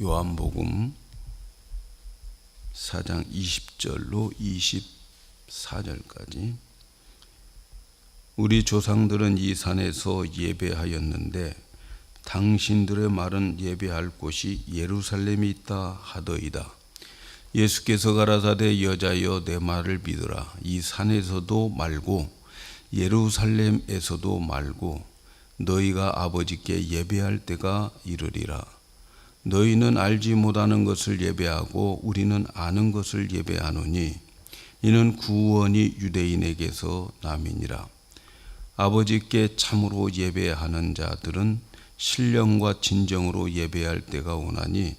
요한복음 4장 20절로 24절까지 우리 조상들은 이 산에서 예배하였는데 당신들의 말은 예배할 곳이 예루살렘이 있다 하더이다. 예수께서 가라사대 여자여 내 말을 믿으라. 이 산에서도 말고 예루살렘에서도 말고 너희가 아버지께 예배할 때가 이르리라. 너희는 알지 못하는 것을 예배하고 우리는 아는 것을 예배하노니 이는 구원이 유대인에게서 남이니라. 아버지께 참으로 예배하는 자들은 신령과 진정으로 예배할 때가 오나니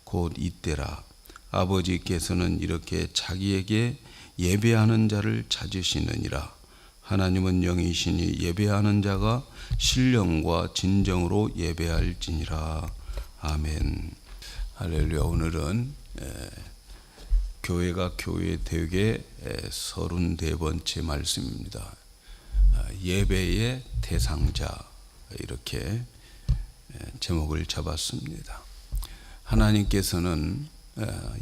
곧 이때라. 아버지께서는 이렇게 자기에게 예배하는 자를 찾으시느니라. 하나님은 영이시니 예배하는 자가 신령과 진정으로 예배할지니라. 아멘. 할렐루야. 오늘은 교회가 교회되게 34번째 말씀입니다. 예배의 대상자, 이렇게 제목을 잡았습니다. 하나님께서는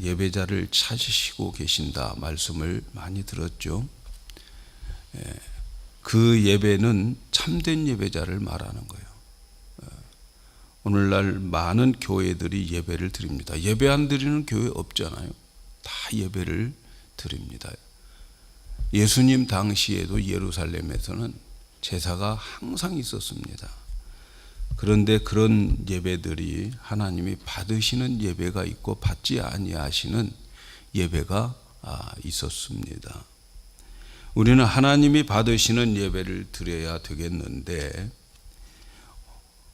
예배자를 찾으시고 계신다 말씀을 많이 들었죠. 그 예배는 참된 예배자를 말하는 거예요. 오늘날 많은 교회들이 예배를 드립니다. 예배 안 드리는 교회 없잖아요. 다 예배를 드립니다. 예수님 당시에도 예루살렘에서는 제사가 항상 있었습니다. 그런데 그런 예배들이 하나님이 받으시는 예배가 있고 받지 아니하시는 예배가 있었습니다. 우리는 하나님이 받으시는 예배를 드려야 되겠는데,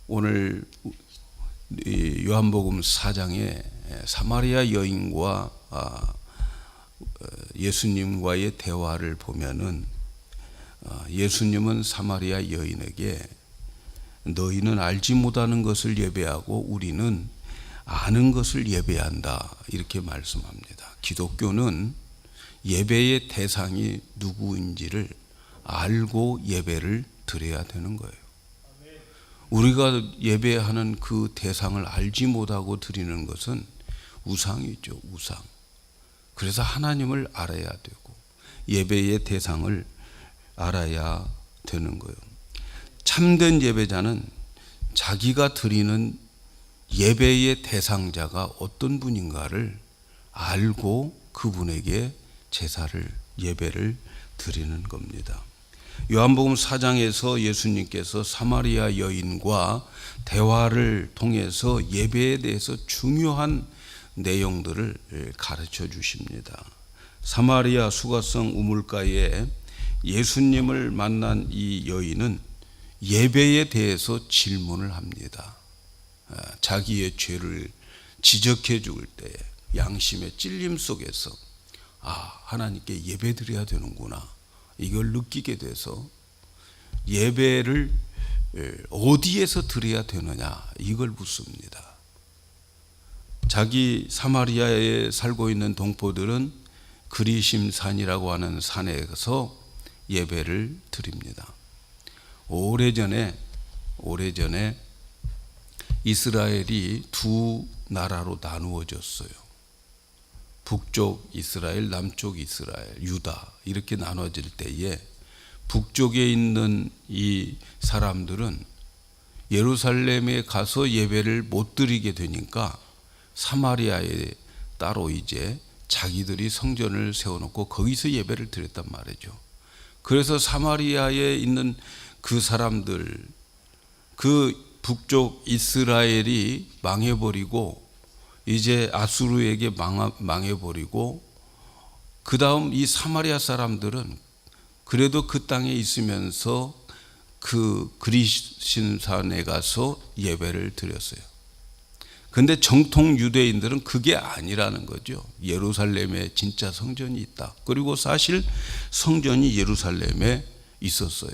오늘 요한복음 4장에 사마리아 여인과 예수님과의 대화를 보면은 예수님은 사마리아 여인에게 너희는 알지 못하는 것을 예배하고 우리는 아는 것을 예배한다, 이렇게 말씀합니다. 기독교는 예배의 대상이 누구인지를 알고 예배를 드려야 되는 거예요. 우리가 예배하는 그 대상을 알지 못하고 드리는 것은 우상이죠, 우상. 그래서 하나님을 알아야 되고 예배의 대상을 알아야 되는 거예요. 참된 예배자는 자기가 드리는 예배의 대상자가 어떤 분인가를 알고 그분에게 제사를, 예배를 드리는 겁니다. 요한복음 4장에서 예수님께서 사마리아 여인과 대화를 통해서 예배에 대해서 중요한 내용들을 가르쳐 주십니다. 사마리아 수가성 우물가에 예수님을 만난 이 여인은 예배에 대해서 질문을 합니다. 자기의 죄를 지적해 줄 때 양심의 찔림 속에서 하나님께 예배 드려야 되는구나, 이걸 느끼게 돼서 예배를 어디에서 드려야 되느냐, 이걸 묻습니다. 자기 사마리아에 살고 있는 동포들은 그리심산이라고 하는 산에서 예배를 드립니다. 오래전에 이스라엘이 두 나라로 나누어졌어요. 북쪽 이스라엘, 남쪽 이스라엘, 유다, 이렇게 나눠질 때에 북쪽에 있는 이 사람들은 예루살렘에 가서 예배를 못 드리게 되니까 사마리아에 따로 이제 자기들이 성전을 세워놓고 거기서 예배를 드렸단 말이죠. 그래서 사마리아에 있는 그 사람들, 그 북쪽 이스라엘이 망해버리고 이제 아수르에게 망해버리고, 그 다음 이 사마리아 사람들은 그래도 그 땅에 있으면서 그 그리심산에 가서 예배를 드렸어요. 근데 정통 유대인들은 그게 아니라는 거죠. 예루살렘에 진짜 성전이 있다. 그리고 사실 성전이 예루살렘에 있었어요.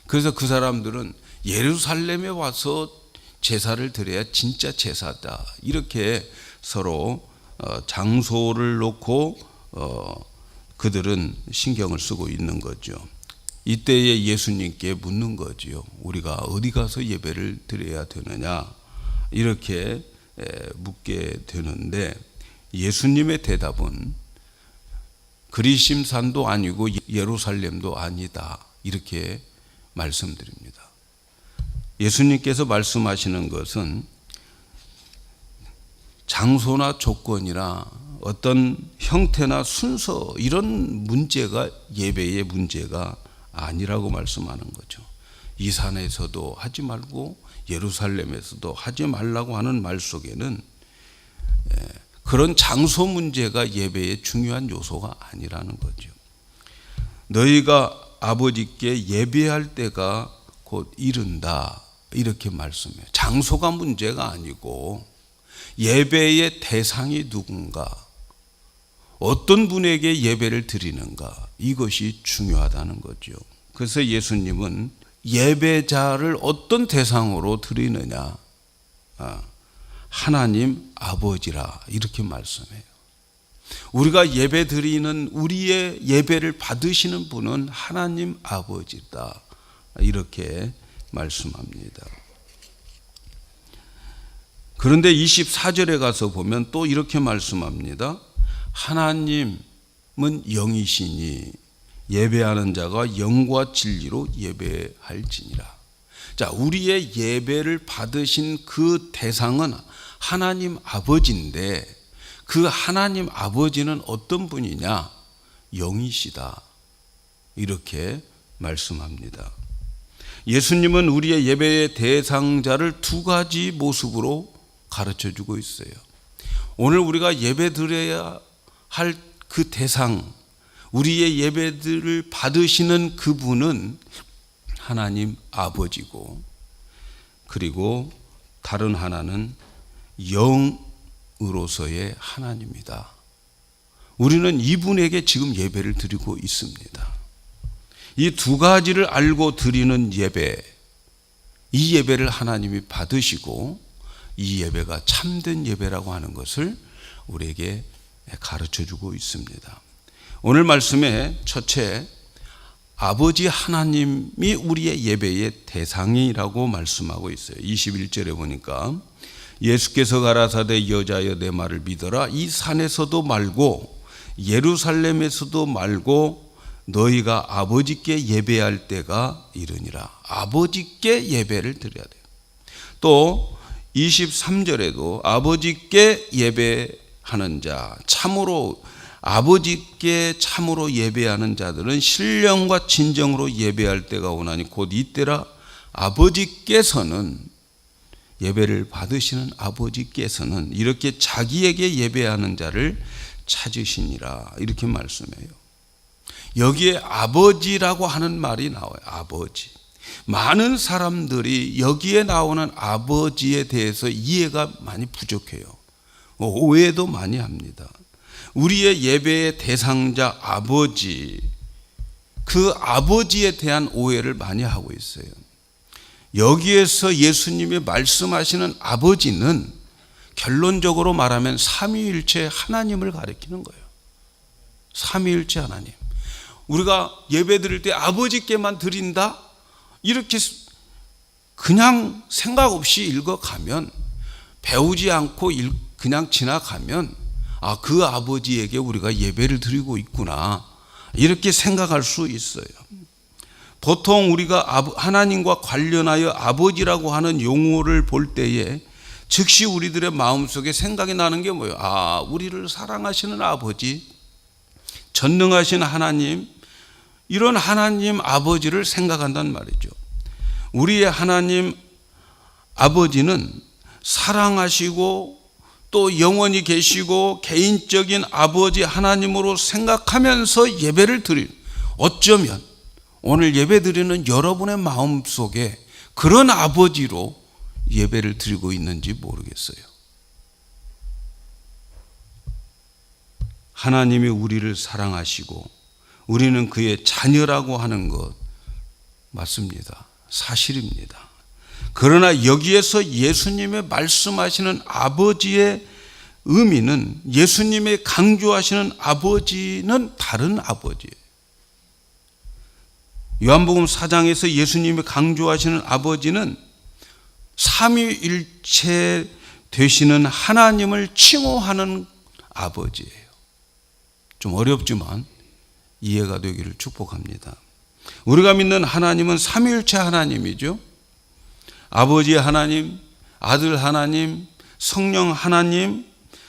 그래서 그 사람들은 예루살렘에 와서 제사를 드려야 진짜 제사다, 이렇게 서로 장소를 놓고 그들은 신경을 쓰고 있는 거죠. 이때에 예수님께 묻는 거지요. 우리가 어디 가서 예배를 드려야 되느냐, 이렇게 묻게 되는데 예수님의 대답은 그리심산도 아니고 예루살렘도 아니다 이렇게 말씀드립니다. 예수님께서 말씀하시는 것은 장소나 조건이나 어떤 형태나 순서 이런 문제가 예배의 문제가 아니라고 말씀하는 거죠. 이 산에서도 하지 말고 예루살렘에서도 하지 말라고 하는 말 속에는 그런 장소 문제가 예배의 중요한 요소가 아니라는 거죠. 너희가 아버지께 예배할 때가 곧 이른다 이렇게 말씀해요. 장소가 문제가 아니고 예배의 대상이 누군가, 어떤 분에게 예배를 드리는가 이것이 중요하다는 거죠. 그래서 예수님은 예배자를 어떤 대상으로 드리느냐, 하나님 아버지라 이렇게 말씀해요. 우리가 예배 드리는 우리의 예배를 받으시는 분은 하나님 아버지다 이렇게 말씀합니다. 그런데 24절에 가서 보면 또 이렇게 말씀합니다. 하나님은 영이시니 예배하는 자가 영과 진리로 예배할지니라. 자, 우리의 예배를 받으신 그 대상은 하나님 아버지인데 그 하나님 아버지는 어떤 분이냐? 영이시다. 이렇게 말씀합니다. 예수님은 우리의 예배의 대상자를 두 가지 모습으로 가르쳐 주고 있어요. 오늘 우리가 예배 드려야 할 그 대상, 우리의 예배들을 받으시는 그분은 하나님 아버지고, 그리고 다른 하나는 영으로서의 하나님이다. 우리는 이분에게 지금 예배를 드리고 있습니다. 이 두 가지를 알고 드리는 예배, 이 예배를 하나님이 받으시고 이 예배가 참된 예배라고 하는 것을 우리에게 가르쳐주고 있습니다. 오늘 말씀의 첫째, 아버지 하나님이 우리의 예배의 대상이라고 말씀하고 있어요. 21절에 보니까 예수께서 가라사대 여자여 내 말을 믿어라. 이 산에서도 말고 예루살렘에서도 말고 너희가 아버지께 예배할 때가 이르니라. 아버지께 예배를 드려야 돼요. 또 23절에도 아버지께 예배하는 자, 참으로 아버지께 참으로 예배하는 자들은 신령과 진정으로 예배할 때가 오나니 곧 이때라. 아버지께서는, 예배를 받으시는 아버지께서는 이렇게 자기에게 예배하는 자를 찾으시니라 이렇게 말씀해요. 여기에 아버지라고 하는 말이 나와요. 아버지. 많은 사람들이 여기에 나오는 아버지에 대해서 이해가 많이 부족해요. 오해도 많이 합니다. 우리의 예배의 대상자 아버지, 그 아버지에 대한 오해를 많이 하고 있어요. 여기에서 예수님이 말씀하시는 아버지는 결론적으로 말하면 삼위일체 하나님을 가리키는 거예요. 삼위일체 하나님. 우리가 예배 드릴 때 아버지께만 드린다? 이렇게 그냥 생각 없이 읽어가면, 배우지 않고 그냥 지나가면 그 아버지에게 우리가 예배를 드리고 있구나 이렇게 생각할 수 있어요. 보통 우리가 하나님과 관련하여 아버지라고 하는 용어를 볼 때에 즉시 우리들의 마음속에 생각이 나는 게 뭐예요? 우리를 사랑하시는 아버지, 전능하신 하나님, 이런 하나님 아버지를 생각한단 말이죠. 우리의 하나님 아버지는 사랑하시고 또 영원히 계시고 개인적인 아버지 하나님으로 생각하면서 예배를 드릴, 어쩌면 오늘 예배 드리는 여러분의 마음속에 그런 아버지로 예배를 드리고 있는지 모르겠어요. 하나님이 우리를 사랑하시고 우리는 그의 자녀라고 하는 것 맞습니다. 사실입니다. 그러나 여기에서 예수님의 말씀하시는 아버지의 의미는, 예수님의 강조하시는 아버지는 다른 아버지예요. 요한복음 4장에서 예수님이 강조하시는 아버지는 삼위일체 되시는 하나님을 칭호하는 아버지예요. 좀 어렵지만 이해가 되기를 축복합니다. 우리가 믿는 하나님은 삼위일체 하나님이죠. 아버지 하나님, 아들 하나님, 성령 하나님,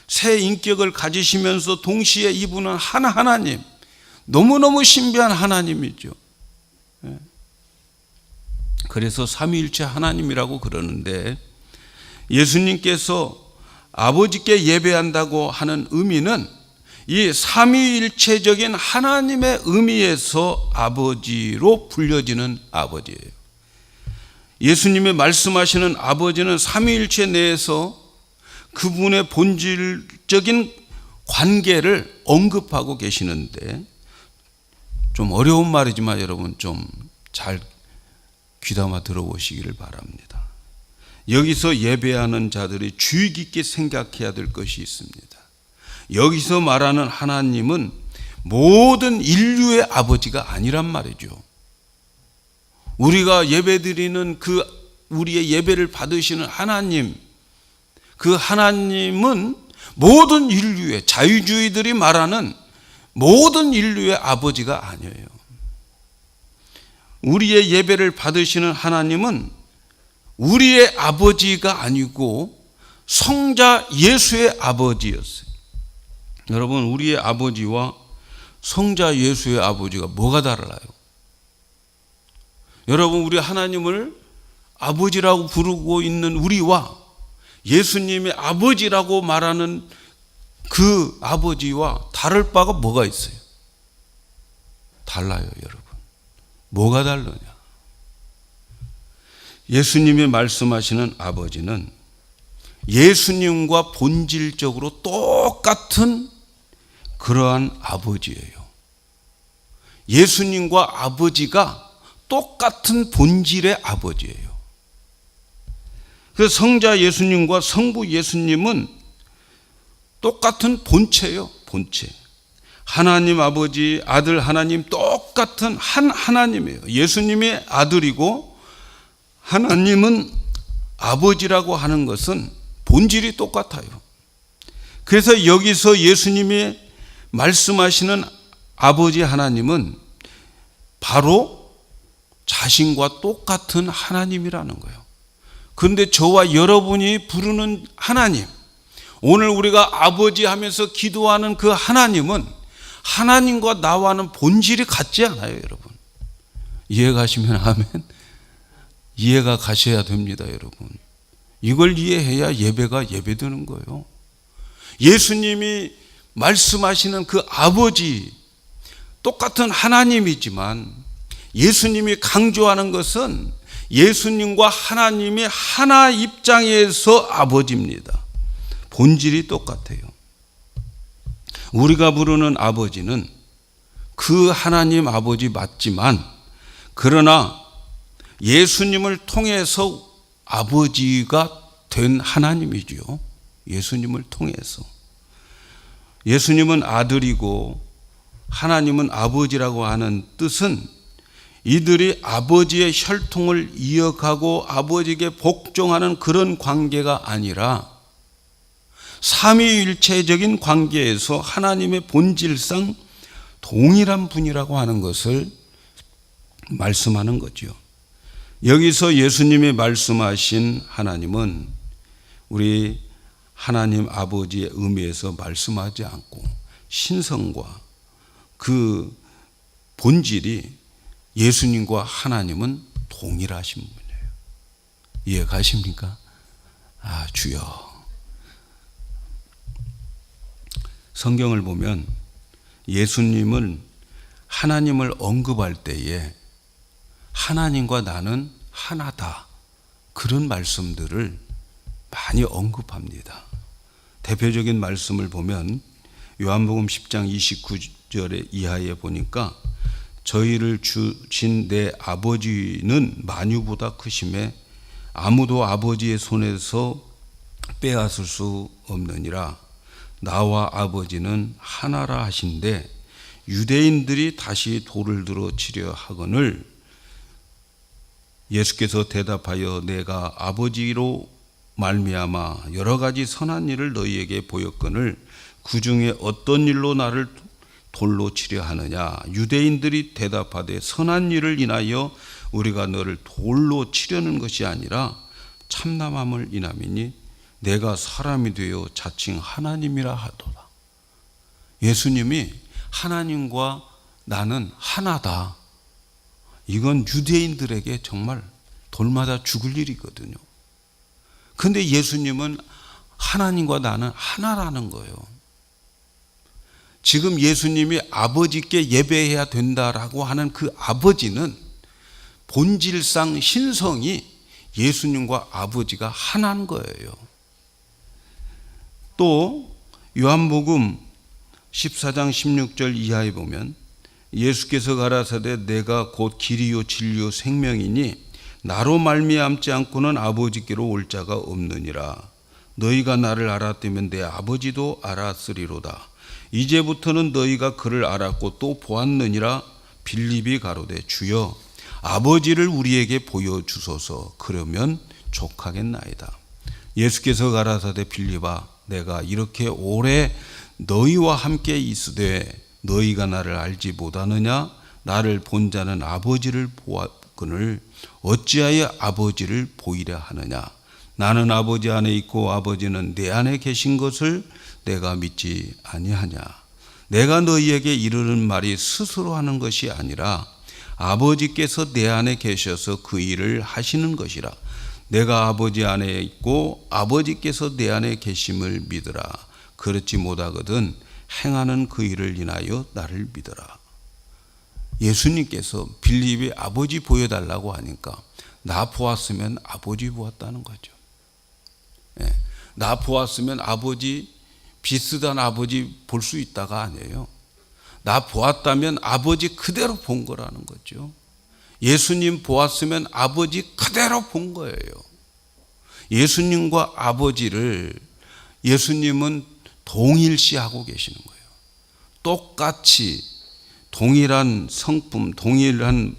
세 인격을 가지시면서 동시에 이분은 하나님, 너무너무 신비한 하나님이죠. 그래서 삼위일체 하나님이라고 그러는데, 예수님께서 아버지께 예배한다고 하는 의미는 이 삼위일체적인 하나님의 의미에서 아버지로 불려지는 아버지예요. 예수님의 말씀하시는 아버지는 삼위일체 내에서 그분의 본질적인 관계를 언급하고 계시는데, 좀 어려운 말이지만 여러분 좀 잘 귀담아 들어보시기를 바랍니다. 여기서 예배하는 자들이 주의 깊게 생각해야 될 것이 있습니다. 여기서 말하는 하나님은 모든 인류의 아버지가 아니란 말이죠. 우리가 예배드리는 우리의 예배를 받으시는 하나님, 그 하나님은 모든 인류의, 자유주의들이 말하는 모든 인류의 아버지가 아니에요. 우리의 예배를 받으시는 하나님은 우리의 아버지가 아니고 성자 예수의 아버지였어요. 여러분, 우리의 아버지와 성자 예수의 아버지가 뭐가 달라요? 여러분, 우리 하나님을 아버지라고 부르고 있는 우리와 예수님의 아버지라고 말하는 그 아버지와 다를 바가 뭐가 있어요? 달라요, 여러분. 뭐가 다르냐? 예수님이 말씀하시는 아버지는 예수님과 본질적으로 똑같은 그러한 아버지예요. 예수님과 아버지가 똑같은 본질의 아버지예요. 그 성자 예수님과 성부 예수님은 똑같은 본체예요. 본체. 하나님 아버지, 아들 하나님 똑같은 한 하나님이에요. 예수님이 아들이고 하나님은 아버지라고 하는 것은 본질이 똑같아요. 그래서 여기서 예수님이 말씀하시는 아버지 하나님은 바로 자신과 똑같은 하나님이라는 거예요. 그런데 저와 여러분이 부르는 하나님, 오늘 우리가 아버지 하면서 기도하는 그 하나님은 하나님과 나와는 본질이 같지 않아요, 여러분. 이해가시면 아멘. 이해가 가셔야 됩니다, 여러분. 이걸 이해해야 예배가 예배되는 거예요. 예수님이 말씀하시는 그 아버지, 똑같은 하나님이지만 예수님이 강조하는 것은 예수님과 하나님이 하나 입장에서 아버지입니다. 본질이 똑같아요. 우리가 부르는 아버지는 그 하나님 아버지 맞지만, 그러나 예수님을 통해서 아버지가 된 하나님이죠. 예수님을 통해서. 예수님은 아들이고 하나님은 아버지라고 하는 뜻은 이들이 아버지의 혈통을 이어가고 아버지에게 복종하는 그런 관계가 아니라 삼위일체적인 관계에서 하나님의 본질상 동일한 분이라고 하는 것을 말씀하는 거죠. 여기서 예수님이 말씀하신 하나님은 우리 하나님 아버지의 의미에서 말씀하지 않고 신성과 그 본질이 예수님과 하나님은 동일하신 분이에요. 이해 가십니까? 주여. 성경을 보면 예수님은 하나님을 언급할 때에 하나님과 나는 하나다, 그런 말씀들을 많이 언급합니다. 대표적인 말씀을 보면 요한복음 10장 29절에 이하에 보니까 저희를 주신 내 아버지는 만유보다 크심에 아무도 아버지의 손에서 빼앗을 수 없느니라. 나와 아버지는 하나라 하신데 유대인들이 다시 돌을 들어 치려 하거늘 예수께서 대답하여 내가 아버지로 말미암아 여러 가지 선한 일을 너희에게 보였거늘 그 중에 어떤 일로 나를 돌로 치려 하느냐. 유대인들이 대답하되 선한 일을 인하여 우리가 너를 돌로 치려는 것이 아니라 참남함을 인함이니 내가 사람이 되어 자칭 하나님이라 하도다. 예수님이 하나님과 나는 하나다. 이건 유대인들에게 정말 돌마다 죽을 일이거든요. 근데 예수님은 하나님과 나는 하나라는 거예요. 지금 예수님이 아버지께 예배해야 된다라고 하는 그 아버지는 본질상 신성이 예수님과 아버지가 하나인 거예요. 또 요한복음 14장 16절 이하에 보면 예수께서 가라사대 내가 곧 길이요 진리요 생명이니 나로 말미암지 않고는 아버지께로 올 자가 없느니라. 너희가 나를 알았다면 내 아버지도 알았으리로다. 이제부터는 너희가 그를 알았고 또 보았느니라. 빌립이 가로되 주여 아버지를 우리에게 보여주소서. 그러면 족하겠나이다. 예수께서 가라사대 빌립아 내가 이렇게 오래 너희와 함께 있으되 너희가 나를 알지 못하느냐. 나를 본 자는 아버지를 보았거늘 어찌하여 아버지를 보이려 하느냐. 나는 아버지 안에 있고 아버지는 내 안에 계신 것을 내가 믿지 아니하냐. 내가 너희에게 이르는 말이 스스로 하는 것이 아니라 아버지께서 내 안에 계셔서 그 일을 하시는 것이라. 내가 아버지 안에 있고 아버지께서 내 안에 계심을 믿으라. 그렇지 못하거든 행하는 그 일을 인하여 나를 믿으라. 예수님께서 빌립이 아버지 보여달라고 하니까 나 보았으면 아버지 보았다는 거죠. 나 보았으면 아버지 비슷한 아버지 볼 수 있다가 아니에요. 나 보았다면 아버지 그대로 본 거라는 거죠. 예수님 보았으면 아버지 그대로 본 거예요. 예수님과 아버지를 예수님은 동일시하고 계시는 거예요. 똑같이 동일한 성품, 동일한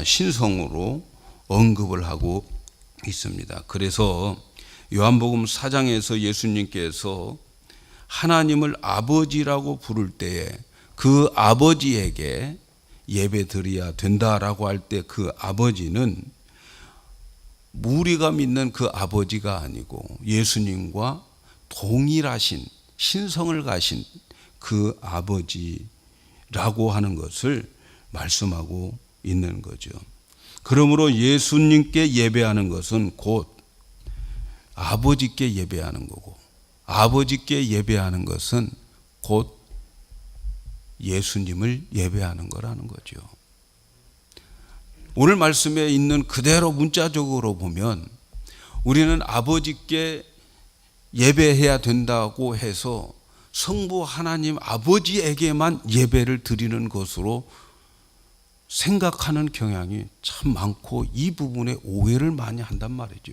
신성으로 언급을 하고 있습니다. 그래서 요한복음 4장에서 예수님께서 하나님을 아버지라고 부를 때에 그 아버지에게 예배 드려야 된다라고 할 때 그 아버지는 우리가 믿는 그 아버지가 아니고 예수님과 동일하신 신성을 가신 그 아버지라고 하는 것을 말씀하고 있는 거죠. 그러므로 예수님께 예배하는 것은 곧 아버지께 예배하는 거고 아버지께 예배하는 것은 곧 예수님을 예배하는 거라는 거죠. 오늘 말씀에 있는 그대로 문자적으로 보면 우리는 아버지께 예배해야 된다고 해서 성부 하나님 아버지에게만 예배를 드리는 것으로 생각하는 경향이 참 많고 이 부분에 오해를 많이 한단 말이죠.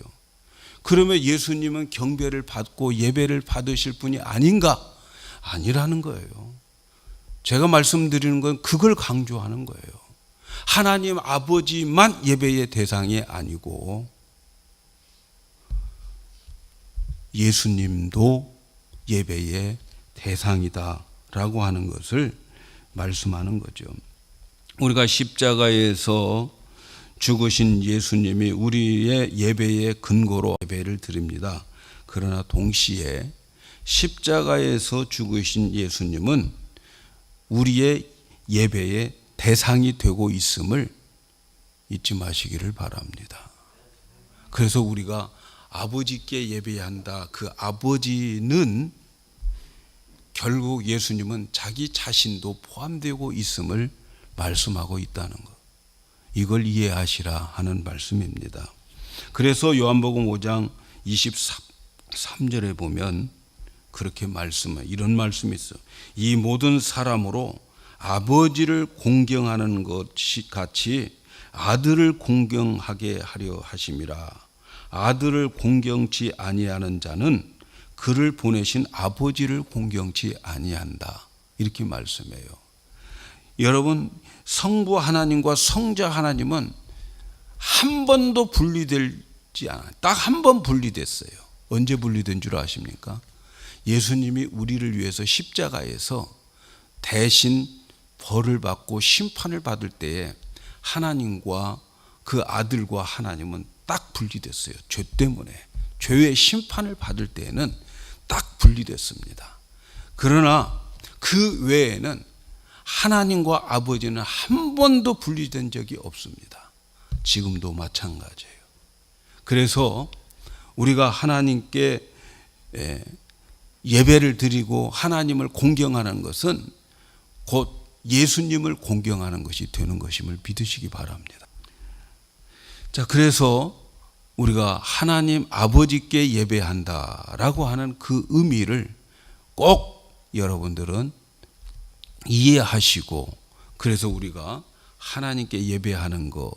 그러면 예수님은 경배를 받고 예배를 받으실 분이 아닌가? 아니라는 거예요. 제가 말씀드리는 건 그걸 강조하는 거예요. 하나님 아버지만 예배의 대상이 아니고 예수님도 예배의 대상이다라고 하는 것을 말씀하는 거죠. 우리가 십자가에서 죽으신 예수님이 우리의 예배의 근거로 예배를 드립니다. 그러나 동시에 십자가에서 죽으신 예수님은 우리의 예배의 대상이 되고 있음을 잊지 마시기를 바랍니다. 그래서 우리가 아버지께 예배한다. 그 아버지는 결국 예수님은 자기 자신도 포함되고 있음을 말씀하고 있다는 것. 이걸 이해하시라 하는 말씀입니다. 그래서 요한복음 5장 23절에 보면 그렇게 말씀해 이런 말씀이 있어. 이 모든 사람으로 아버지를 공경하는 것이 같이 아들을 공경하게 하려 하심이라. 아들을 공경치 아니하는 자는 그를 보내신 아버지를 공경치 아니한다. 이렇게 말씀해요. 여러분, 성부 하나님과 성자 하나님은 한 번도 분리되지 않아요. 딱 한 번 분리됐어요. 언제 분리된 줄 아십니까? 예수님이 우리를 위해서 십자가에서 대신 벌을 받고 심판을 받을 때에 하나님과 그 아들과 하나님은 딱 분리됐어요. 죄 때문에. 죄의 심판을 받을 때에는 딱 분리됐습니다. 그러나 그 외에는 하나님과 아버지는 한 번도 분리된 적이 없습니다. 지금도 마찬가지예요. 그래서 우리가 하나님께 예배를 드리고 하나님을 공경하는 것은 곧 예수님을 공경하는 것이 되는 것임을 믿으시기 바랍니다. 자, 그래서 우리가 하나님 아버지께 예배한다라고 하는 그 의미를 꼭 여러분들은 이해하시고, 그래서 우리가 하나님께 예배하는 것,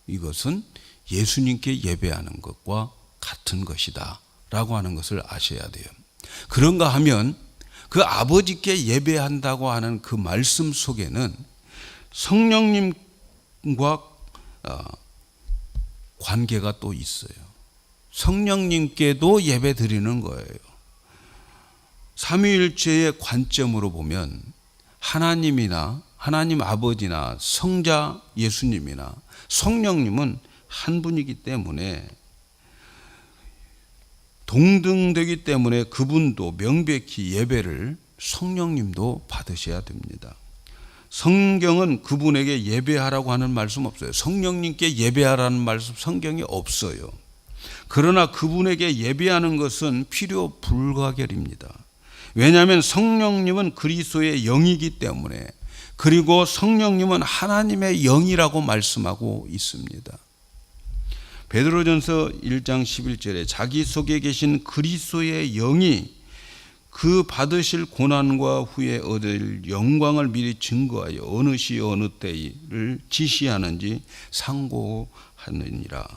이것은 예수님께 예배하는 것과 같은 것이다 라고 하는 것을 아셔야 돼요. 그런가 하면 그 아버지께 예배한다고 하는 그 말씀 속에는 성령님과 관계가 또 있어요. 성령님께도 예배 드리는 거예요. 삼위일체의 관점으로 보면 하나님이나 하나님 아버지나 성자 예수님이나 성령님은 한 분이기 때문에, 동등되기 때문에 그분도 명백히 예배를 성령님도 받으셔야 됩니다. 성경은 그분에게 예배하라고 하는 말씀 없어요. 성령님께 예배하라는 말씀 성경에 없어요. 그러나 그분에게 예배하는 것은 필요 불가결입니다. 왜냐하면 성령님은 그리스도의 영이기 때문에, 그리고 성령님은 하나님의 영이라고 말씀하고 있습니다. 베드로전서 1장 11절에 자기 속에 계신 그리스도의 영이 그 받으실 고난과 후에 얻을 영광을 미리 증거하여 어느 시 어느 때를 지시하는지 상고하느니라.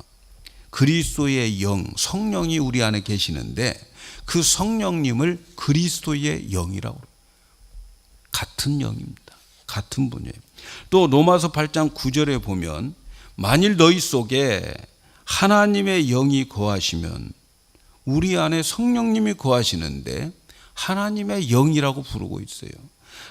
그리스도의 영, 성령이 우리 안에 계시는데 그 성령님을 그리스도의 영이라고 해요. 같은 영입니다. 같은 분이에요. 또 로마서 8장 9절에 보면 만일 너희 속에 하나님의 영이 거하시면, 우리 안에 성령님이 거하시는데 하나님의 영이라고 부르고 있어요.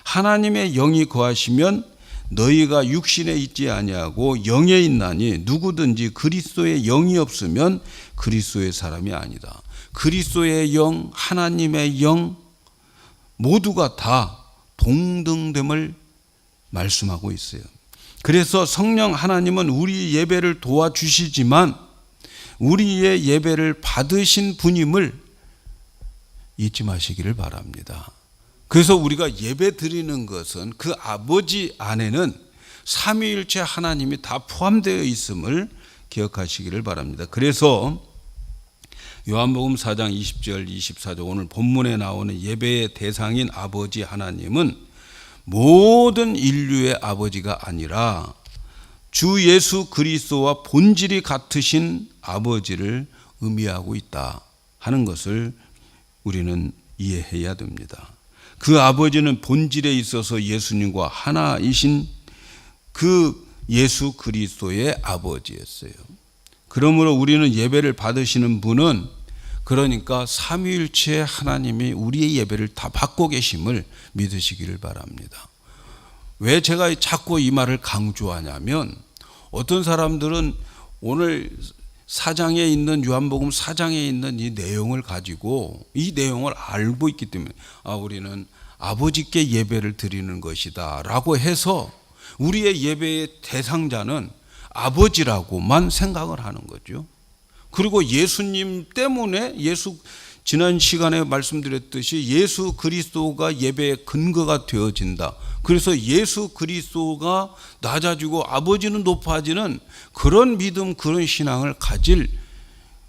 하나님의 영이 거하시면 너희가 육신에 있지 아니하고 영에 있나니 누구든지 그리스도의 영이 없으면 그리스도의 사람이 아니다. 그리스도의 영, 하나님의 영 모두가 다 동등됨을 말씀하고 있어요. 그래서 성령 하나님은 우리 예배를 도와주시지만 우리의 예배를 받으신 분임을 잊지 마시기를 바랍니다. 그래서 우리가 예배 드리는 것은 그 아버지 안에는 삼위일체 하나님이 다 포함되어 있음을 기억하시기를 바랍니다. 그래서 요한복음 4장 20절 24절 오늘 본문에 나오는 예배의 대상인 아버지 하나님은 모든 인류의 아버지가 아니라 주 예수 그리스도와 본질이 같으신 아버지를 의미하고 있다 하는 것을 우리는 이해해야 됩니다. 그 아버지는 본질에 있어서 예수님과 하나이신 그 예수 그리스도의 아버지였어요. 그러므로 우리는 예배를 받으시는 분은, 그러니까 삼위일체 하나님이 우리의 예배를 다 받고 계심을 믿으시기를 바랍니다. 왜 제가 자꾸 이 말을 강조하냐면, 어떤 사람들은 오늘 4장에 있는 요한복음 4장에 있는 이 내용을 가지고 이 내용을 알고 있기 때문에 우리는 아버지께 예배를 드리는 것이다 라고 해서 우리의 예배의 대상자는 아버지라고만 생각을 하는 거죠. 그리고 예수님 때문에, 지난 시간에 말씀드렸듯이 예수 그리스도가 예배의 근거가 되어진다. 그래서 예수 그리스도가 낮아지고 아버지는 높아지는 그런 믿음, 그런 신앙을 가질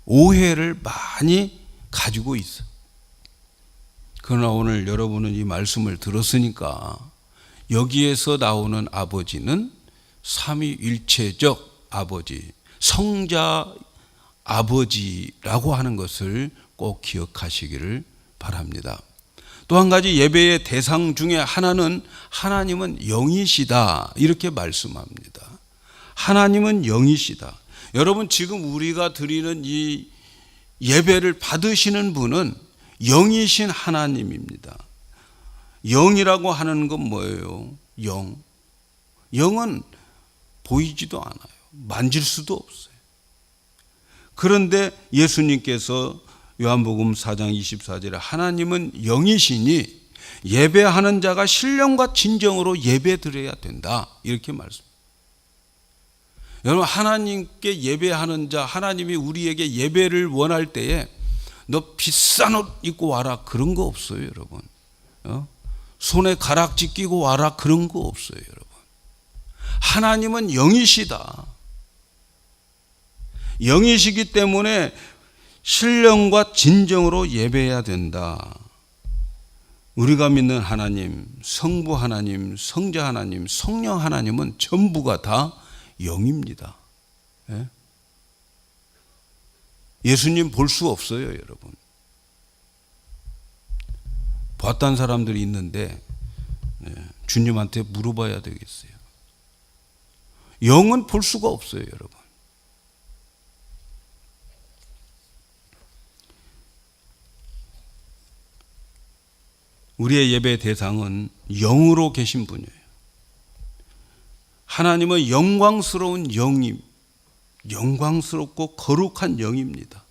오해를 많이 가지고 있어. 그러나 오늘 여러분은 이 말씀을 들었으니까 여기에서 나오는 아버지는 삼위일체적 아버지, 성자 아버지라고 하는 것을 꼭 기억하시기를 바랍니다. 또 한 가지 예배의 대상 중에 하나는 하나님은 영이시다 이렇게 말씀합니다. 하나님은 영이시다. 여러분 지금 우리가 드리는 이 예배를 받으시는 분은 영이신 하나님입니다. 영이라고 하는 건 뭐예요? 영. 영은 보이지도 않아요. 만질 수도 없어요. 그런데 예수님께서 요한복음 4장 24절에 하나님은 영이시니 예배하는 자가 신령과 진정으로 예배 드려야 된다. 이렇게 말씀합니다. 여러분, 하나님께 예배하는 자, 하나님이 우리에게 예배를 원할 때에 너 비싼 옷 입고 와라 그런 거 없어요, 여러분. 손에 가락지 끼고 와라 그런 거 없어요, 여러분. 하나님은 영이시다. 영이시기 때문에 신령과 진정으로 예배해야 된다. 우리가 믿는 하나님, 성부 하나님, 성자 하나님, 성령 하나님은 전부가 다 영입니다. 예수님 볼 수 없어요, 여러분. 봤다는 사람들이 있는데 주님한테 물어봐야 되겠어요. 영은 볼 수가 없어요, 여러분. 우리의 예배 대상은 영으로 계신 분이에요. 하나님은 영광스러운 영임, 영광스럽고 거룩한 영입니다.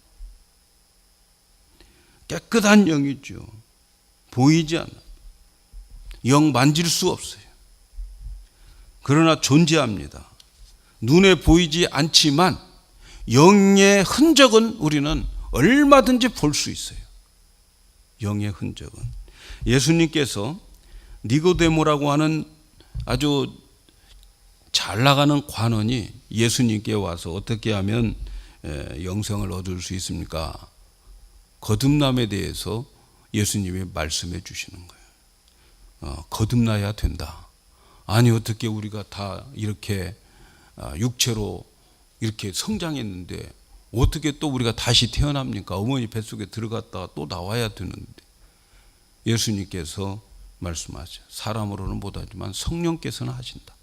깨끗한 영이죠. 보이지 않아요. 영 만질 수 없어요. 그러나 존재합니다. 눈에 보이지 않지만 영의 흔적은 우리는 얼마든지 볼 수 있어요. 영의 흔적은. 예수님께서 니고데모라고 하는 아주 잘 나가는 관원이 예수님께 와서 어떻게 하면 영생을 얻을 수 있습니까? 거듭남에 대해서 예수님이 말씀해 주시는 거예요. 거듭나야 된다. 아니 어떻게 우리가 다 이렇게 육체로 이렇게 성장했는데 어떻게 또 우리가 다시 태어납니까? 어머니 뱃속에 들어갔다가 또 나와야 되는데. 예수님께서 말씀하죠. 사람으로는 못하지만 성령께서는 하신다.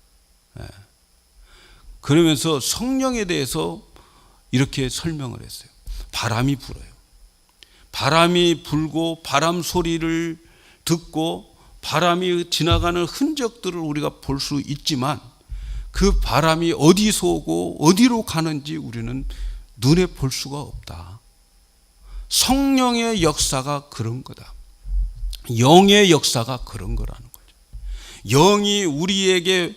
그러면서 성령에 대해서 이렇게 설명을 했어요. 바람이 불어요. 바람이 불고 바람 소리를 듣고 바람이 지나가는 흔적들을 우리가 볼 수 있지만 그 바람이 어디서 오고 어디로 가는지 우리는 눈에 볼 수가 없다. 성령의 역사가 그런 거다. 영의 역사가 그런 거라는 거죠. 영이 우리에게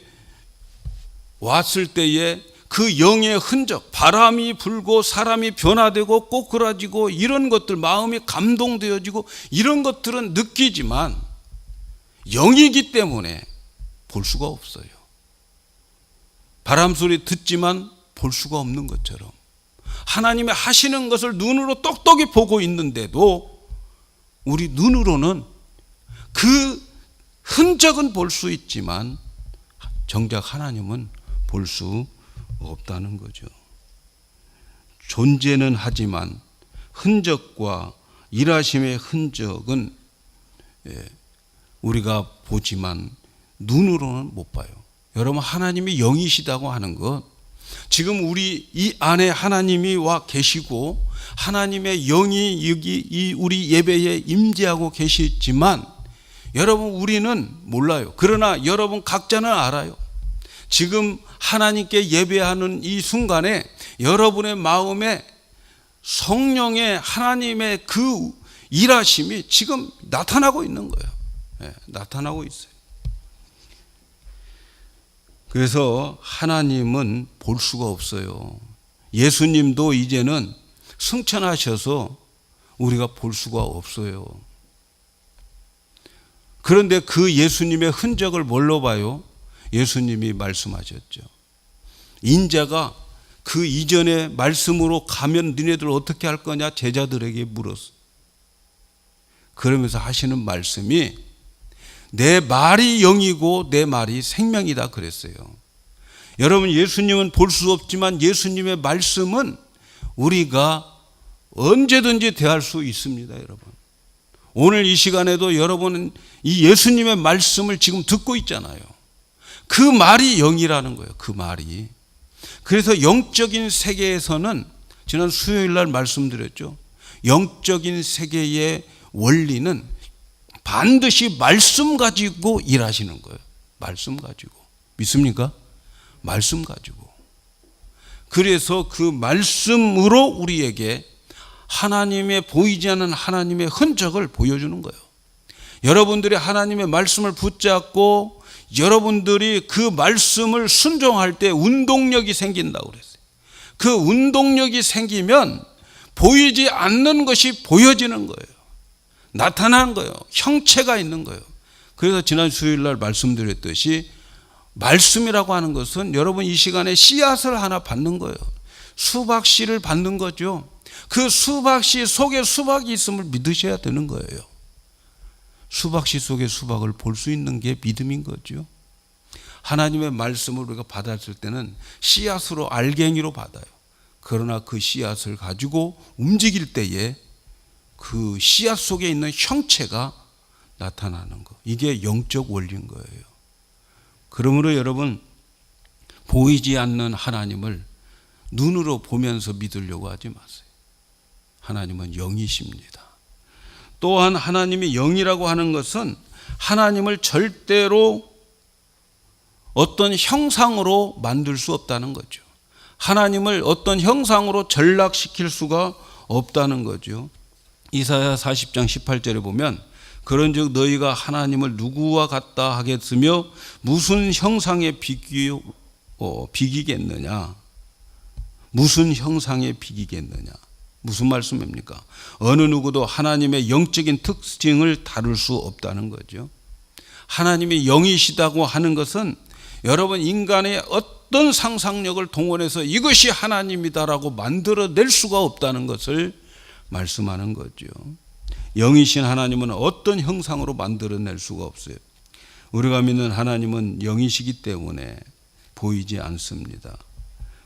왔을 때에 그 영의 흔적, 바람이 불고 사람이 변화되고 꼬꾸라지고 이런 것들, 마음이 감동되어지고 이런 것들은 느끼지만 영이기 때문에 볼 수가 없어요. 바람 소리 듣지만 볼 수가 없는 것처럼 하나님이 하시는 것을 눈으로 똑똑히 보고 있는데도 우리 눈으로는 그 흔적은 볼 수 있지만 정작 하나님은 볼 수 없다는 거죠. 존재는 하지만 흔적과 일하심의 흔적은 우리가 보지만 눈으로는 못 봐요. 여러분, 하나님이 영이시다고 하는 것, 지금 우리 이 안에 하나님이 와 계시고 하나님의 영이 여기 우리 예배에 임재하고 계시지만 여러분 우리는 몰라요. 그러나 여러분 각자는 알아요. 지금 하나님께 예배하는 이 순간에 여러분의 마음에 성령의 하나님의 그 일하심이 지금 나타나고 있는 거예요. 나타나고 있어요. 그래서 하나님은 볼 수가 없어요. 예수님도 이제는 승천하셔서 우리가 볼 수가 없어요. 그런데 그 예수님의 흔적을 뭘로 봐요? 예수님이 말씀하셨죠. 인자가 그 이전의 말씀으로 가면 너네들 어떻게 할 거냐 제자들에게 물었어. 그러면서 하시는 말씀이 내 말이 영이고 내 말이 생명이다 그랬어요. 여러분, 예수님은 볼 수 없지만 예수님의 말씀은 우리가 언제든지 대할 수 있습니다, 여러분. 오늘 이 시간에도 여러분은 이 예수님의 말씀을 지금 듣고 있잖아요. 그 말이 영이라는 거예요. 그 말이. 그래서 영적인 세계에서는 지난 수요일 날 말씀드렸죠. 영적인 세계의 원리는 반드시 말씀 가지고 일하시는 거예요. 말씀 가지고. 믿습니까? 말씀 가지고. 그래서 그 말씀으로 우리에게 하나님의 보이지 않는 하나님의 흔적을 보여주는 거예요. 여러분들이 하나님의 말씀을 붙잡고 여러분들이 그 말씀을 순종할 때 운동력이 생긴다고 그랬어요. 그 운동력이 생기면 보이지 않는 것이 보여지는 거예요. 나타나는 거예요. 형체가 있는 거예요. 그래서 지난 수요일 날 말씀드렸듯이 말씀이라고 하는 것은 여러분 이 시간에 씨앗을 하나 받는 거예요. 수박씨를 받는 거죠. 그 수박씨 속에 수박이 있음을 믿으셔야 되는 거예요. 수박씨 속에 수박을 볼 수 있는 게 믿음인 거죠. 하나님의 말씀을 우리가 받았을 때는 씨앗으로 알갱이로 받아요. 그러나 그 씨앗을 가지고 움직일 때에 그 씨앗 속에 있는 형체가 나타나는 것. 이게 영적 원리인 거예요. 그러므로 여러분 보이지 않는 하나님을 눈으로 보면서 믿으려고 하지 마세요. 하나님은 영이십니다. 또한 하나님이 영이라고 하는 것은 하나님을 절대로 어떤 형상으로 만들 수 없다는 거죠. 하나님을 어떤 형상으로 전락시킬 수가 없다는 거죠. 이사야 40장 18절에 보면 그런즉 너희가 하나님을 누구와 같다 하겠으며 무슨 형상에 비기겠느냐. 무슨 형상에 비기겠느냐. 무슨 말씀입니까? 어느 누구도 하나님의 영적인 특징을 다룰 수 없다는 거죠. 하나님이 영이시다고 하는 것은 여러분 인간의 어떤 상상력을 동원해서 이것이 하나님이다라고 만들어낼 수가 없다는 것을 말씀하는 거죠. 영이신 하나님은 어떤 형상으로 만들어낼 수가 없어요. 우리가 믿는 하나님은 영이시기 때문에 보이지 않습니다.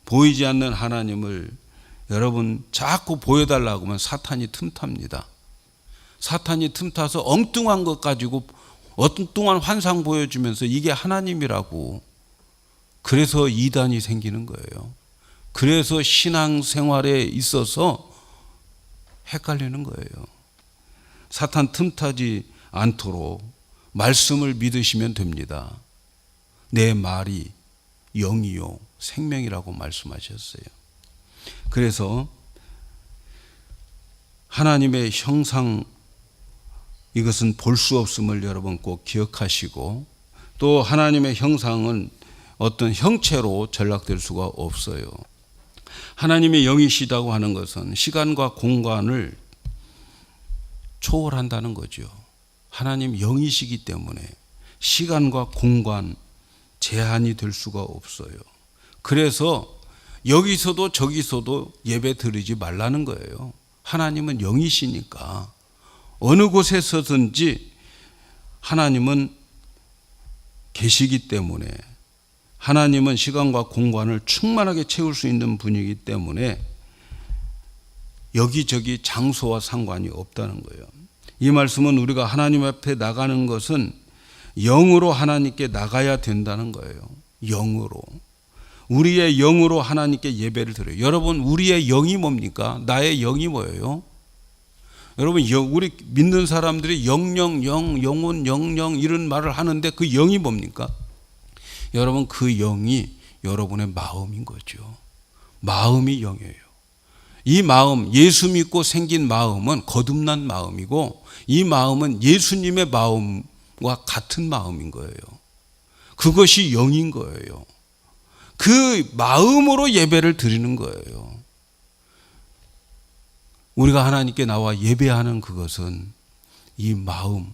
보이지 않는 하나님을 여러분 자꾸 보여달라고 하면 사탄이 틈탑니다. 사탄이 틈타서 엉뚱한 것 가지고 엉뚱한 환상 보여주면서 이게 하나님이라고. 그래서 이단이 생기는 거예요. 그래서 신앙생활에 있어서 헷갈리는 거예요. 사탄 틈타지 않도록 말씀을 믿으시면 됩니다. 내 말이 영이요 생명이라고 말씀하셨어요. 그래서 하나님의 형상 이것은 볼 수 없음을 여러분 꼭 기억하시고 또 하나님의 형상은 어떤 형체로 전락될 수가 없어요. 하나님의 영이시다고 하는 것은 시간과 공간을 초월한다는 거죠. 하나님 영이시기 때문에 시간과 공간 제한이 될 수가 없어요. 그래서 여기서도 저기서도 예배 드리지 말라는 거예요. 하나님은 영이시니까 어느 곳에서든지 하나님은 계시기 때문에 하나님은 시간과 공간을 충만하게 채울 수 있는 분이기 때문에 여기저기 장소와 상관이 없다는 거예요. 이 말씀은 우리가 하나님 앞에 나가는 것은 영으로 하나님께 나가야 된다는 거예요. 영으로. 우리의 영으로 하나님께 예배를 드려요. 여러분 우리의 영이 뭡니까? 나의 영이 뭐예요? 여러분 우리 믿는 사람들이 영영, 영혼, 영영 이런 말을 하는데 그 영이 뭡니까? 여러분 그 영이 여러분의 마음인 거죠. 마음이 영이에요. 이 마음, 예수 믿고 생긴 마음은 거듭난 마음이고 이 마음은 예수님의 마음과 같은 마음인 거예요. 그것이 영인 거예요. 그 마음으로 예배를 드리는 거예요. 우리가 하나님께 나와 예배하는 그것은 이 마음,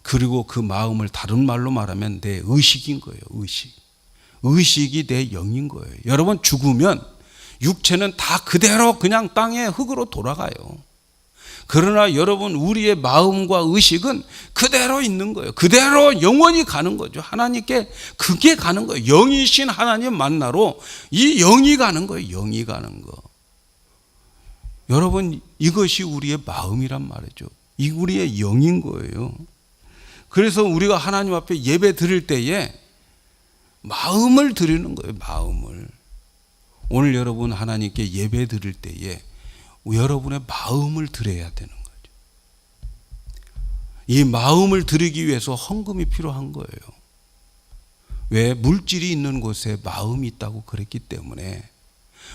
그리고 그 마음을 다른 말로 말하면 내 의식인 거예요. 의식. 의식이 내 영인 거예요. 여러분 죽으면 육체는 다 그대로 그냥 땅에 흙으로 돌아가요. 그러나 여러분 우리의 마음과 의식은 그대로 있는 거예요. 그대로 영원히 가는 거죠. 하나님께 그게 가는 거예요. 영이신 하나님 만나러 이 영이 가는 거예요. 영이 가는 거. 여러분 이것이 우리의 마음이란 말이죠. 이 우리의 영인 거예요. 그래서 우리가 하나님 앞에 예배 드릴 때에 마음을 드리는 거예요. 마음을. 오늘 여러분 하나님께 예배 드릴 때에 여러분의 마음을 드려야 되는 거죠. 이 마음을 드리기 위해서 헌금이 필요한 거예요. 왜? 물질이 있는 곳에 마음이 있다고 그랬기 때문에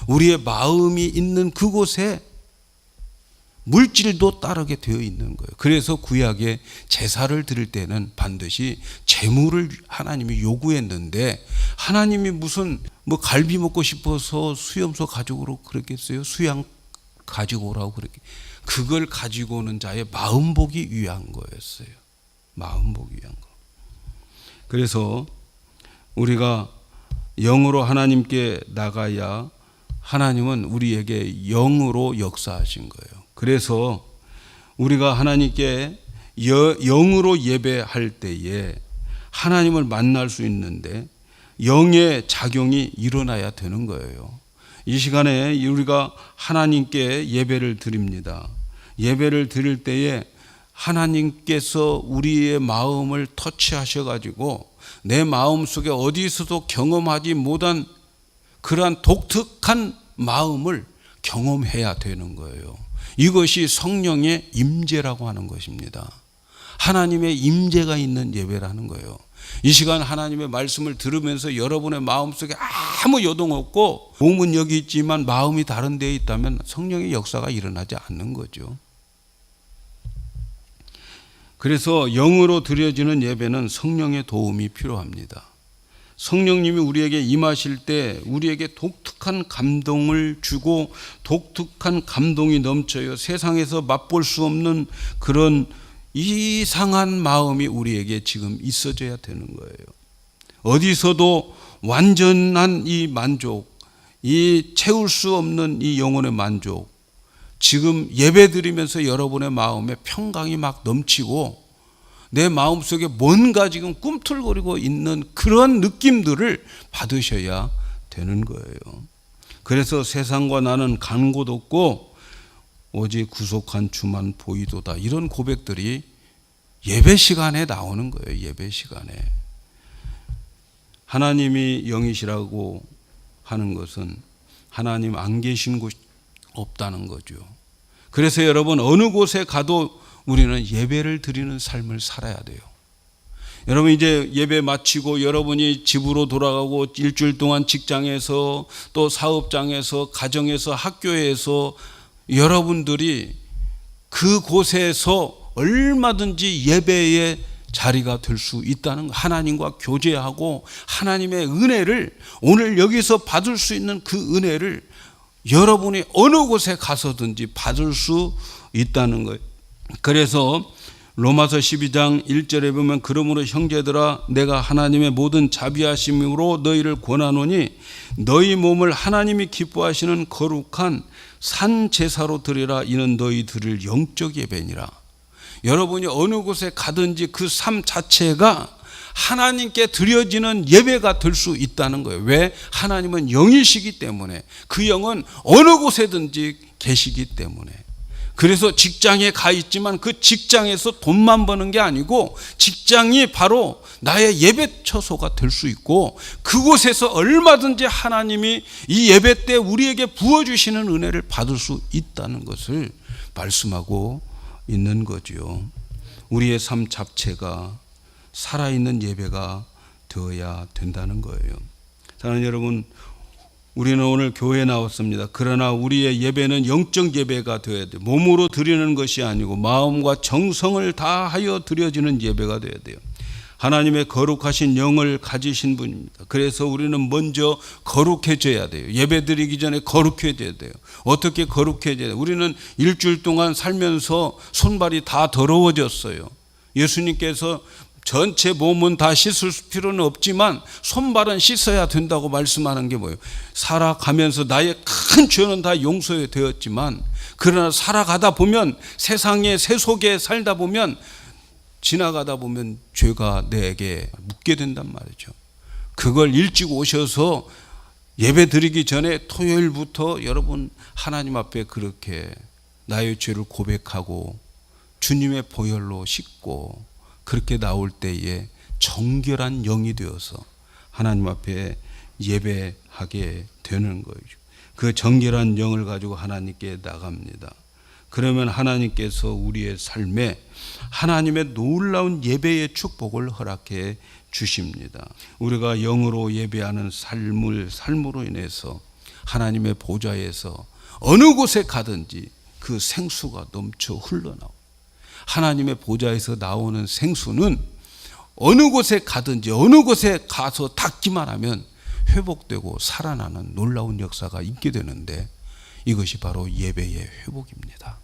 우리의 마음이 있는 그곳에 물질도 따르게 되어 있는 거예요. 그래서 구약에 제사를 드릴 때는 반드시 제물을 하나님이 요구했는데, 하나님이 무슨 갈비 먹고 싶어서 수염소 가지고 그랬겠어요? 수양 가지고 오라고 그랬겠어요? 그걸 가지고 오는 자의 마음 보기 위한 거였어요. 마음 보기 위한 거. 그래서 우리가 영으로 하나님께 나가야 하나님은 우리에게 영으로 역사하신 거예요. 그래서 우리가 하나님께 영으로 예배할 때에 하나님을 만날 수 있는데 영의 작용이 일어나야 되는 거예요. 이 시간에 우리가 하나님께 예배를 드립니다. 예배를 드릴 때에 하나님께서 우리의 마음을 터치하셔가지고 내 마음속에 어디서도 경험하지 못한 그러한 독특한 마음을 경험해야 되는 거예요. 이것이 성령의 임재라고 하는 것입니다. 하나님의 임재가 있는 예배라는 거예요. 이 시간 하나님의 말씀을 들으면서 여러분의 마음속에 아무 요동 없고 몸은 여기 있지만 마음이 다른 데에 있다면 성령의 역사가 일어나지 않는 거죠. 그래서 영으로 드려지는 예배는 성령의 도움이 필요합니다. 성령님이 우리에게 임하실 때 우리에게 독특한 감동을 주고 독특한 감동이 넘쳐요. 세상에서 맛볼 수 없는 그런 이상한 마음이 우리에게 지금 있어져야 되는 거예요. 어디서도 완전한 이 만족, 이 채울 수 없는 이 영혼의 만족, 지금 예배 드리면서 여러분의 마음에 평강이 막 넘치고 내 마음속에 뭔가 지금 꿈틀거리고 있는 그런 느낌들을 받으셔야 되는 거예요. 그래서 세상과 나는 간 곳 없고 오직 구속한 주만 보이도다, 이런 고백들이 예배 시간에 나오는 거예요. 예배 시간에. 하나님이 영이시라고 하는 것은 하나님 안 계신 곳이 없다는 거죠. 그래서 여러분, 어느 곳에 가도 우리는 예배를 드리는 삶을 살아야 돼요. 여러분, 이제 예배 마치고 여러분이 집으로 돌아가고 일주일 동안 직장에서 또 사업장에서 가정에서 학교에서 여러분들이 그곳에서 얼마든지 예배의 자리가 될 수 있다는 거, 하나님과 교제하고 하나님의 은혜를 오늘 여기서 받을 수 있는 그 은혜를 여러분이 어느 곳에 가서든지 받을 수 있다는 거예요. 그래서 로마서 12장 1절에 보면, 그러므로 형제들아 내가 하나님의 모든 자비하심으로 너희를 권하노니 너희 몸을 하나님이 기뻐하시는 거룩한 산 제사로 드리라. 이는 너희 드릴 영적 예배니라. 여러분이 어느 곳에 가든지 그 삶 자체가 하나님께 드려지는 예배가 될 수 있다는 거예요. 왜? 하나님은 영이시기 때문에, 그 영은 어느 곳에든지 계시기 때문에. 그래서 직장에 가 있지만 그 직장에서 돈만 버는 게 아니고 직장이 바로 나의 예배 처소가 될 수 있고, 그곳에서 얼마든지 하나님이 이 예배 때 우리에게 부어주시는 은혜를 받을 수 있다는 것을 말씀하고 있는 거죠. 우리의 삶 자체가 살아있는 예배가 되어야 된다는 거예요. 사랑하는 여러분, 우리는 오늘 교회에 나왔습니다. 그러나 우리의 예배는 영적 예배가 되어야 돼요. 몸으로 드리는 것이 아니고 마음과 정성을 다하여 드려지는 예배가 되어야 돼요. 하나님의 거룩하신 영을 가지신 분입니다. 그래서 우리는 먼저 거룩해져야 돼요. 예배 드리기 전에 거룩해져야 돼요. 어떻게 거룩해져야 돼요? 우리는 일주일 동안 살면서 손발이 다 더러워졌어요. 예수님께서 전체 몸은 다 씻을 필요는 없지만 손발은 씻어야 된다고 말씀하는 게 뭐예요? 살아가면서 나의 큰 죄는 다 용서되었지만, 그러나 살아가다 보면, 세상의 세속에 살다 보면, 지나가다 보면 죄가 내게 묻게 된단 말이죠. 그걸 일찍 오셔서 예배 드리기 전에 토요일부터 여러분 하나님 앞에 그렇게 나의 죄를 고백하고 주님의 보혈로 씻고 그렇게 나올 때에 정결한 영이 되어서 하나님 앞에 예배하게 되는 거죠. 그 정결한 영을 가지고 하나님께 나갑니다. 그러면 하나님께서 우리의 삶에 하나님의 놀라운 예배의 축복을 허락해 주십니다. 우리가 영으로 예배하는 삶으로 인해서 하나님의 보좌에서 어느 곳에 가든지 그 생수가 넘쳐 흘러나옵니다. 하나님의 보좌에서 나오는 생수는 어느 곳에 가든지 어느 곳에 가서 닿기만 하면 회복되고 살아나는 놀라운 역사가 있게 되는데, 이것이 바로 예배의 회복입니다.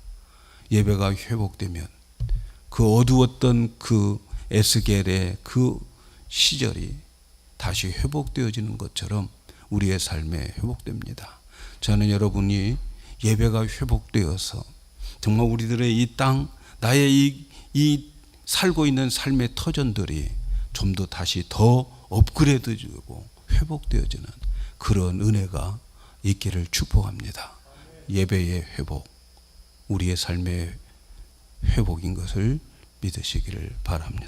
예배가 회복되면 그 어두웠던 그 에스겔의 그 시절이 다시 회복되어지는 것처럼 우리의 삶에 회복됩니다. 저는 여러분이 예배가 회복되어서 정말 우리들의 이 땅, 나의 이 살고 있는 삶의 터전들이 좀 더 다시 더 업그레이드되고 회복되어지는 그런 은혜가 있기를 축복합니다. 예배의 회복, 우리의 삶의 회복인 것을 믿으시기를 바랍니다.